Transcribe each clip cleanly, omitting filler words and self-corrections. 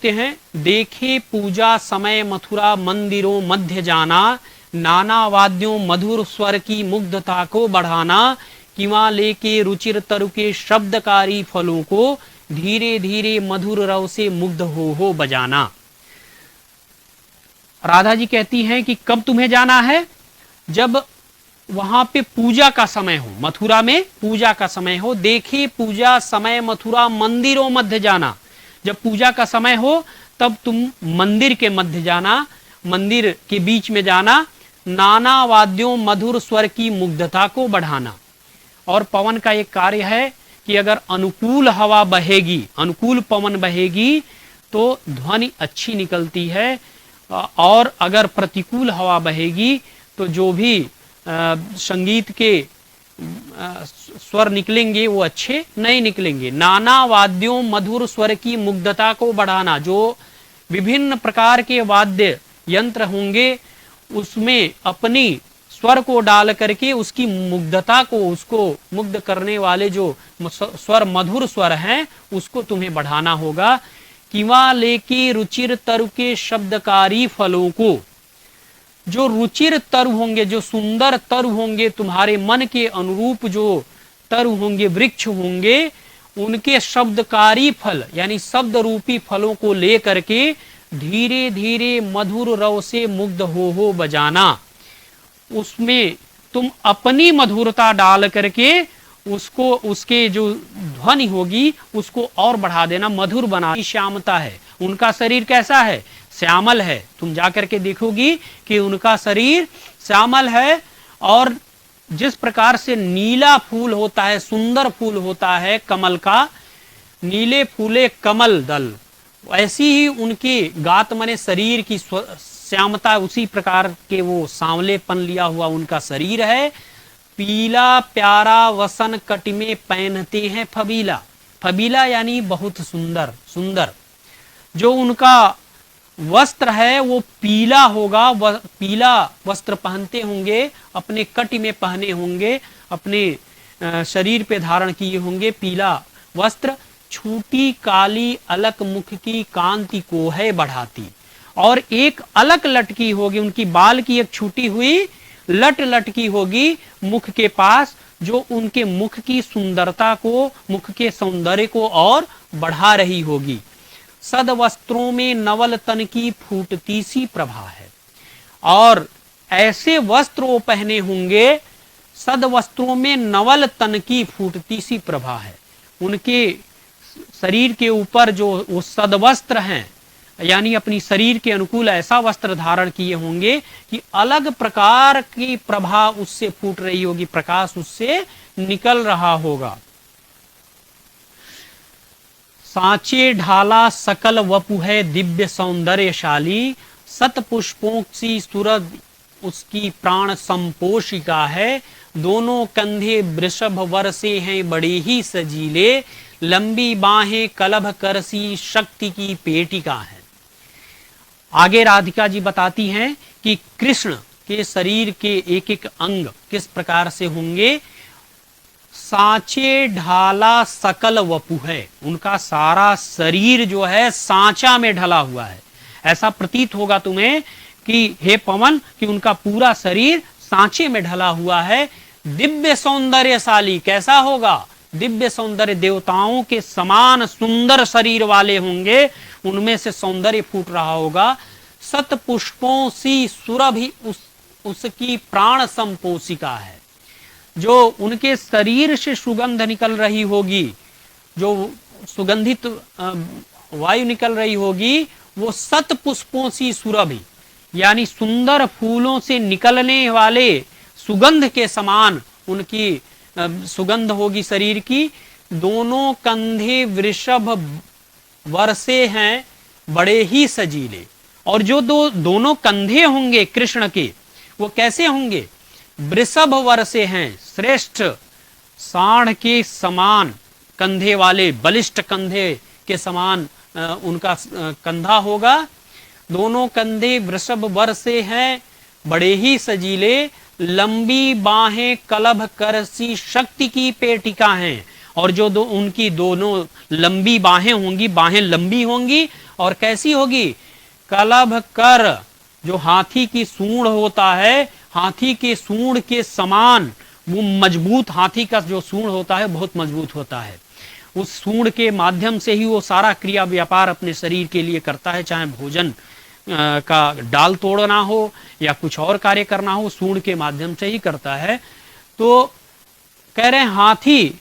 लिखते हैं, देखे पूजा समय मथुरा मंदिरों मध्य जाना, नाना वाद्यों मधुर स्वर की मुग्धता को बढ़ाना, किवा लेके रुचिर तरु के शब्दकारी फलों को धीरे धीरे मधुर रव से मुग्ध हो बजाना। राधा जी कहती हैं कि कब तुम्हें जाना है? जब वहां पे पूजा का समय हो, मथुरा में पूजा का समय हो। देखे पूजा समय मथुरा मंदिरों मध्य जाना, जब पूजा का समय हो तब तुम मंदिर के मध्य जाना, मंदिर के बीच में जाना। नाना वाद्यों मधुर स्वर की मुग्धता को बढ़ाना। और पवन का एक कार्य है कि अगर अनुकूल हवा बहेगी, अनुकूल पवन बहेगी तो ध्वनि अच्छी निकलती है, और अगर प्रतिकूल हवा बहेगी तो जो भी संगीत के स्वर निकलेंगे वो अच्छे नहीं निकलेंगे। नाना वाद्यों मधुर स्वर की मुग्धता को बढ़ाना, जो विभिन्न प्रकार के वाद्य यंत्र होंगे उसमें अपनी स्वर को डाल करके उसकी मुग्धता को, उसको मुग्ध करने वाले जो स्वर मधुर स्वर हैं उसको तुम्हें बढ़ाना होगा। किवा लेके रुचिर तरु के शब्दकारी फलों को, जो रुचिर तरु होंगे, जो सुंदर तरु होंगे, तुम्हारे मन के अनुरूप जो तरु होंगे, वृक्ष होंगे, उनके शब्दकारी फल यानी शब्द रूपी फलों को ले करके धीरे धीरे मधुर रव से मुग्ध हो बजाना। उसमें तुम अपनी मधुरता डाल करके उसको, उसके जो ध्वनि होगी उसको और बढ़ा देना, मधुर बना। श्यामता है, उनका शरीर कैसा है? श्यामल है। तुम जाकर के देखोगी कि उनका शरीर श्यामल है, और जिस प्रकार से नीला फूल होता है, सुंदर फूल होता है कमल का, नीले फूले कमल दल, ऐसी ही उनके गात मने शरीर की श्यामता, उसी प्रकार के वो सांवलेपन लिया हुआ उनका शरीर है। पीला प्यारा वसन कट में पहनते हैं फबीला, फबीला यानी बहुत सुंदर, सुंदर। जो उनका वस्त्र है वो पीला होगा, पीला वस्त्र पहनते होंगे, अपने कट में पहने होंगे, अपने शरीर पे धारण किए होंगे पीला वस्त्र। छूटी काली अलक मुख की कांति को है बढ़ाती, और एक अलक लटकी होगी, उनकी बाल की एक छूटी हुई लट लटकी होगी मुख के पास, जो उनके मुख की सुंदरता को, मुख के सौंदर्य को और बढ़ा रही होगी। सद वस्त्रों में नवल तन की फूटती सी प्रभा है, और ऐसे वस्त्र वो पहने होंगे, सद वस्त्रों में नवल तन की फूटती सी प्रभा है। उनके शरीर के ऊपर जो वो सदवस्त्र हैं, यानी अपनी शरीर के अनुकूल ऐसा वस्त्र धारण किए होंगे कि अलग प्रकार की प्रभा उससे फूट रही होगी, प्रकाश उससे निकल रहा होगा। सांचे ढाला सकल वपु है दिव्य सौंदर्यशाली, सत पुष्पों सी सूरज उसकी प्राण संपोषिका है। दोनों कंधे वृषभ वर्षे हैं बड़े ही सजीले, लंबी बाहें कलभ करसी शक्ति की पेटिका है। आगे राधिका जी बताती हैं कि कृष्ण के शरीर के एक एक अंग किस प्रकार से होंगे। सांचे ढाला सकल वपु है, उनका सारा शरीर जो है सांचा में ढला हुआ है। ऐसा प्रतीत होगा तुम्हें कि हे पवन, कि उनका पूरा शरीर सांचे में ढला हुआ है। दिव्य सौंदर्यशाली, कैसा होगा? दिव्य सौंदर्य, देवताओं के समान सुंदर शरीर वाले होंगे, उनमें से सौंदर्य फूट रहा होगा। सत पुष्पों सी सुरभि उसकी प्राण संपोषिका है, जो उनके शरीर से सुगंध निकल रही होगी, जो सुगंधित वायु निकल रही होगी, वो सत पुष्पों सी सुरभि यानी सुंदर फूलों से निकलने वाले सुगंध के समान उनकी सुगंध होगी शरीर की। दोनों कंधे वृषभ वर्षे हैं बड़े ही सजीले, और जो दोनों कंधे होंगे कृष्ण के, वो कैसे होंगे? वृषभ वर्षे हैं, श्रेष्ठ सांड के समान कंधे वाले, बलिष्ठ कंधे के समान उनका कंधा होगा। दोनों कंधे वृषभ वर्षे हैं बड़े ही सजीले, लंबी बाहें कलभ करसी शक्ति की पेटिका हैं, और जो उनकी दोनों लंबी बाहें होंगी, बाहें लंबी होंगी और कैसी होगी? कलभ कर, जो हाथी की सूंड होता है, हाथी के सूंड के समान वो मजबूत, हाथी का जो सूंड होता है बहुत मजबूत होता है। उस सूंड के माध्यम से ही वो सारा क्रिया व्यापार अपने शरीर के लिए करता है, चाहे भोजन का डाल तोड़ना हो या कुछ और कार्य करना हो, सूंड के माध्यम से ही करता है। तो कह रहे हैं हाथी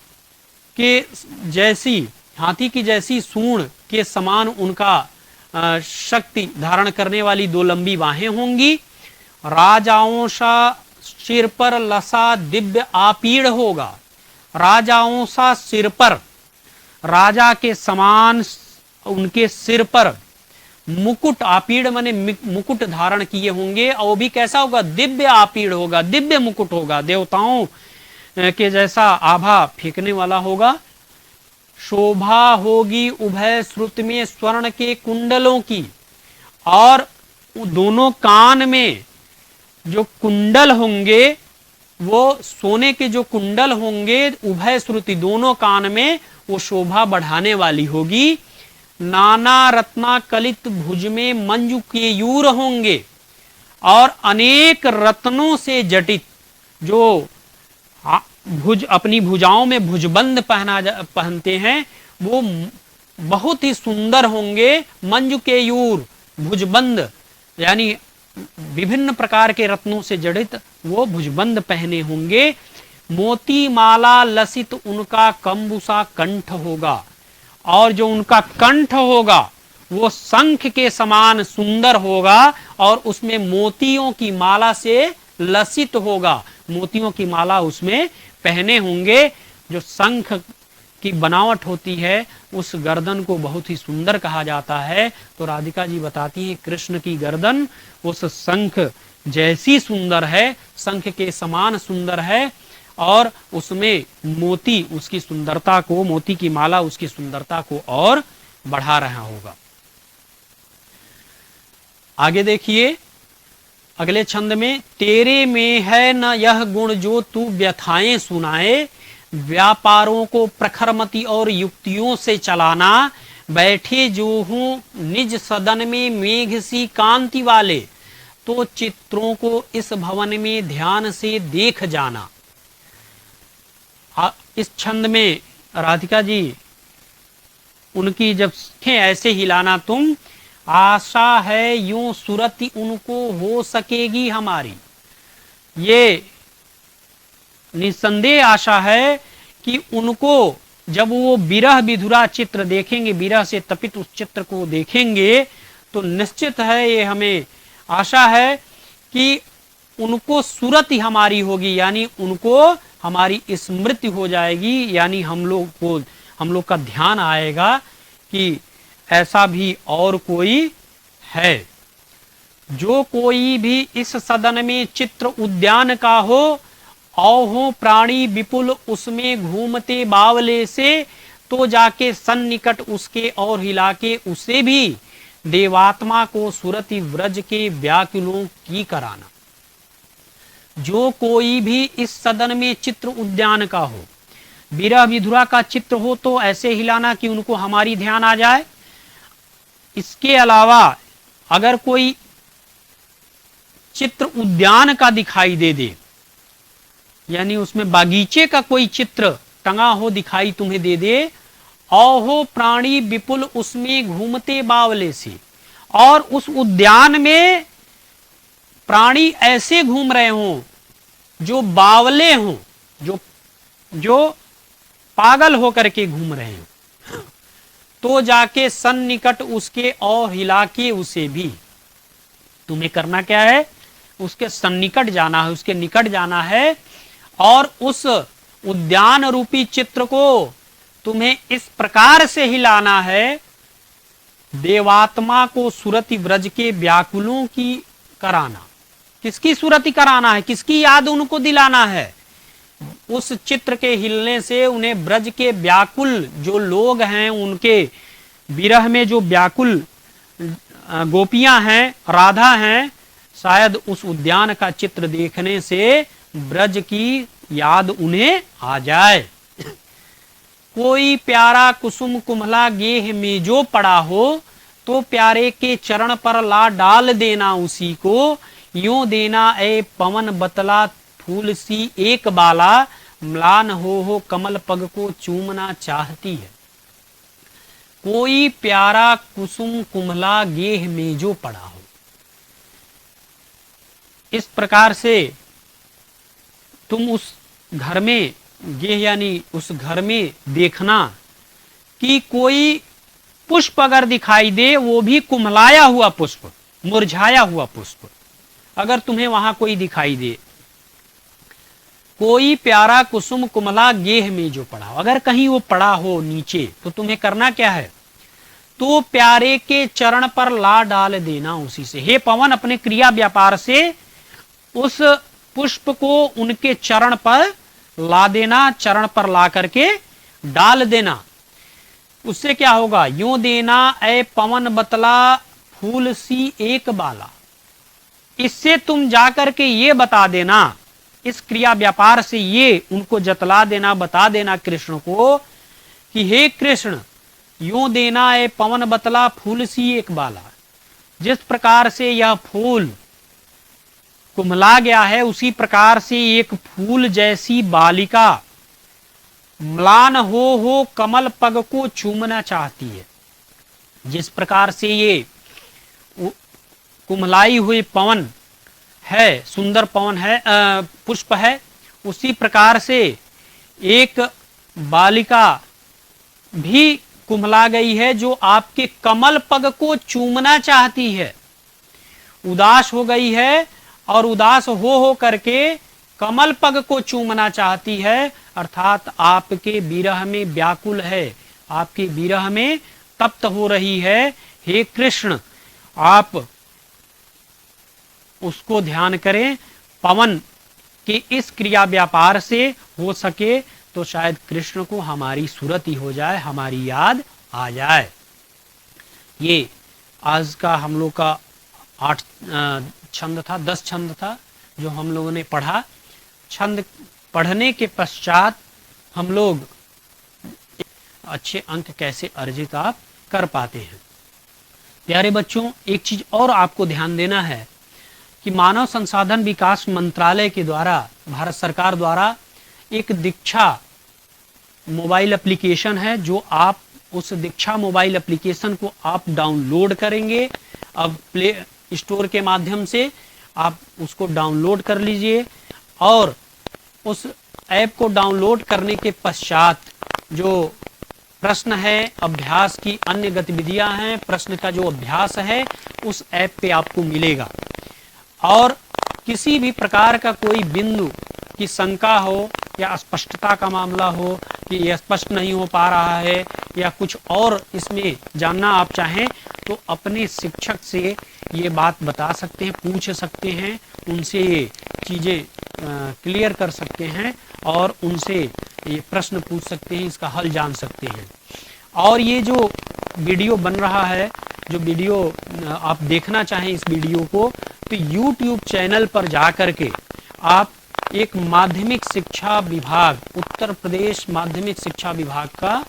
की जैसी सूंड के समान उनका शक्ति धारण करने वाली दो लंबी बाहें होंगी। राजाओं सा सिर पर लसा दिव्य आपीड़ होगा। राजाओं सा सिर पर, राजा के समान उनके सिर पर मुकुट, आपीड़ माने मुकुट धारण किए होंगे, और वो भी कैसा होगा? दिव्य आपीड़ होगा, दिव्य मुकुट होगा, देवताओं के जैसा आभा फेंकने वाला होगा। शोभा होगी उभय श्रुत में स्वर्ण के कुंडलों की, और दोनों कान में जो कुंडल होंगे वो सोने के जो कुंडल होंगे उभय श्रुति, दोनों कान में, वो शोभा बढ़ाने वाली होगी। नाना रत्ना कलित भुज में मंजू के यूर होंगे, और अनेक रत्नों से जटित जो भुज, अपनी भुजाओं में भुजबंद पहनते हैं, वो बहुत ही सुंदर होंगे। मंजू के यूर, भुजबंद यानी विभिन्न प्रकार के रत्नों से जड़ित वो भुजबंद पहने होंगे। मोती माला लसित उनका कंबुसा कंठ होगा, और जो उनका कंठ होगा वो शंख के समान सुंदर होगा, और उसमें मोतियों की माला से लसित होगा, मोतियों की माला उसमें पहने होंगे। जो शंख की बनावट होती है उस गर्दन को बहुत ही सुंदर कहा जाता है। तो राधिका जी बताती हैं कृष्ण की गर्दन उस शंख जैसी सुंदर है, शंख के समान सुंदर है, और उसमें मोती उसकी सुंदरता को, मोती की माला उसकी सुंदरता को और बढ़ा रहा होगा। आगे देखिए अगले छंद में, तेरे में है न यह गुण जो तू व्यथाएं सुनाए, व्यापारों को प्रखरमति और युक्तियों से चलाना, बैठे जो हूं निज सदन में मेघ सी कांति वाले, तो चित्रों को इस भवन में ध्यान से देख जाना। इस छंद में राधिका जी उनकी जब ऐसे हिलाना तुम, आशा है यूं सुरति उनको हो सकेगी हमारी, ये निसंदेह आशा है कि उनको जब वो विरह विधुरा चित्र देखेंगे, विरह से तपित उस चित्र को देखेंगे, तो निश्चित है, ये हमें आशा है कि उनको सुरति हमारी होगी, यानी उनको हमारी स्मृति हो जाएगी, यानी हम लोग का ध्यान आएगा कि ऐसा भी और कोई है। जो कोई भी इस सदन में चित्र उद्यान का हो, औ प्राणी विपुल उसमें घूमते बावले से, तो जाके सन्निकट उसके और हिला के उसे भी देवात्मा को सुरति व्रज के व्याकुलों की कराना। जो कोई भी इस सदन में चित्र उद्यान का हो, विरह विधुरा का चित्र हो, तो ऐसे हिलाना कि उनको हमारी ध्यान आ जाए। इसके अलावा अगर कोई चित्र उद्यान का दिखाई दे, यानी उसमें बागीचे का कोई चित्र टंगा हो दिखाई तुम्हें दे, औहो प्राणी विपुल उसमें घूमते बावले से, और उस उद्यान में प्राणी ऐसे घूम रहे हों जो बावले हों, जो पागल होकर के घूम रहे हों, तो जाके सन्निकट उसके और हिला के उसे भी, तुम्हें करना क्या है? उसके सन्निकट जाना है, उसके निकट जाना है, और उस उद्यान रूपी चित्र को तुम्हें इस प्रकार से हिलाना है, देवात्मा को सुरति व्रज के व्याकुलों की कराना। किसकी सुरति कराना है? किसकी याद उनको दिलाना है? उस चित्र के हिलने से उन्हें ब्रज के व्याकुल जो लोग हैं, उनके विरह में जो व्याकुल गोपियां हैं, राधा हैं, शायद उस उद्यान का चित्र देखने से ब्रज की याद उन्हें आ जाए। कोई प्यारा कुसुम कुमला गेह में जो पड़ा हो, तो प्यारे के चरण पर ला डाल देना उसी को, यूं देना ए पवन बतला फूल सी एक बाला, म्लान हो कमल पग को चूमना चाहती है। कोई प्यारा कुसुम कुमला गेह में जो पड़ा हो। इस प्रकार से तुम उस घर में, गेह यानी उस घर में देखना कि कोई पुष्प अगर दिखाई दे, वो भी कुम्हलाया हुआ पुष्प, मुरझाया हुआ पुष्प अगर तुम्हें वहां कोई दिखाई दे, कोई प्यारा कुसुम कुमला गेह में जो पड़ा हो, अगर कहीं वो पड़ा हो नीचे, तो तुम्हें करना क्या है, तो प्यारे के चरण पर ला डाल देना उसी से। हे पवन, अपने क्रिया व्यापार से उस पुष्प को उनके चरण पर ला देना, चरण पर ला करके डाल देना। उससे क्या होगा, यूं देना ए पवन बतला फूल सी एक बाला। इससे तुम जाकर के ये बता देना, इस क्रिया व्यापार से ये उनको जतला देना, बता देना कृष्ण को कि हे कृष्ण, यूं देना ए पवन बतला फूल सी एक बाला। जिस प्रकार से यह फूल कुम्हला गया है, उसी प्रकार से एक फूल जैसी बालिका म्लान हो कमल पग को चूमना चाहती है। जिस प्रकार से ये कुम्हलाई हुई पवन है, सुंदर पवन है, पुष्प है, उसी प्रकार से एक बालिका भी कुम्हला गई है जो आपके कमल पग को चूमना चाहती है। उदास हो गई है और उदास हो करके कमल पग को चूमना चाहती है, अर्थात आपके विरह में व्याकुल है, आपके विरह में तप्त हो रही है। हे कृष्ण, आप उसको ध्यान करें। पवन के इस क्रिया व्यापार से हो सके तो शायद कृष्ण को हमारी सूरत ही हो जाए, हमारी याद आ जाए। ये आज का हम लोग का 8 छंद था, 10 छंद था जो हम लोगों ने पढ़ा। छंद पढ़ने के पश्चात हम लोग अच्छे अंक कैसे अर्जित आप कर पाते हैं। प्यारे बच्चों, एक चीज और आपको ध्यान देना है कि मानव संसाधन विकास मंत्रालय के द्वारा, भारत सरकार द्वारा एक दीक्षा मोबाइल एप्लीकेशन है, जो आप उस दीक्षा मोबाइल एप्लीकेशन को आप डाउनलोड करेंगे। अब प्ले स्टोर के माध्यम से आप उसको डाउनलोड कर लीजिए और उस ऐप को डाउनलोड करने के पश्चात जो प्रश्न है, अभ्यास की अन्य गतिविधियां हैं, प्रश्न का जो अभ्यास है उस ऐप पे आपको मिलेगा। और किसी भी प्रकार का कोई बिंदु की शंका हो या अस्पष्टता का मामला हो कि यह स्पष्ट नहीं हो पा रहा है या कुछ और इसमें जानना आप चाहें, तो अपने शिक्षक से ये बात बता सकते हैं, पूछ सकते हैं, उनसे ये चीज़ें क्लियर कर सकते हैं और उनसे ये प्रश्न पूछ सकते हैं, इसका हल जान सकते हैं। और ये जो वीडियो बन रहा है, जो वीडियो आप देखना चाहें इस वीडियो को, तो YouTube चैनल पर जा कर के आप एक माध्यमिक शिक्षा विभाग, उत्तर प्रदेश माध्यमिक शिक्षा विभाग का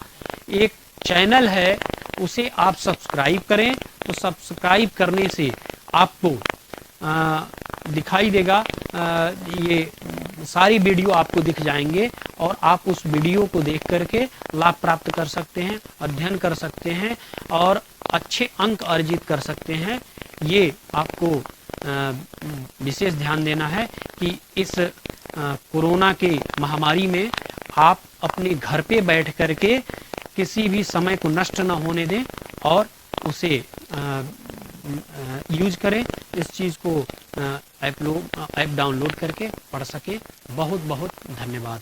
एक चैनल है, उसे आप सब्सक्राइब करें। तो सब्सक्राइब करने से आपको दिखाई देगा, ये सारी वीडियो आपको दिख जाएंगे और आप उस वीडियो को देख करके लाभ प्राप्त कर सकते हैं, अध्ययन कर सकते हैं और अच्छे अंक अर्जित कर सकते हैं। ये आपको विशेष ध्यान देना है कि इस कोरोना के महामारी में आप अपने घर पे बैठ करके किसी भी समय को नष्ट न होने दें और उसे यूज करें। इस चीज़ को ऐप डाउनलोड करके पढ़ सके। बहुत बहुत धन्यवाद।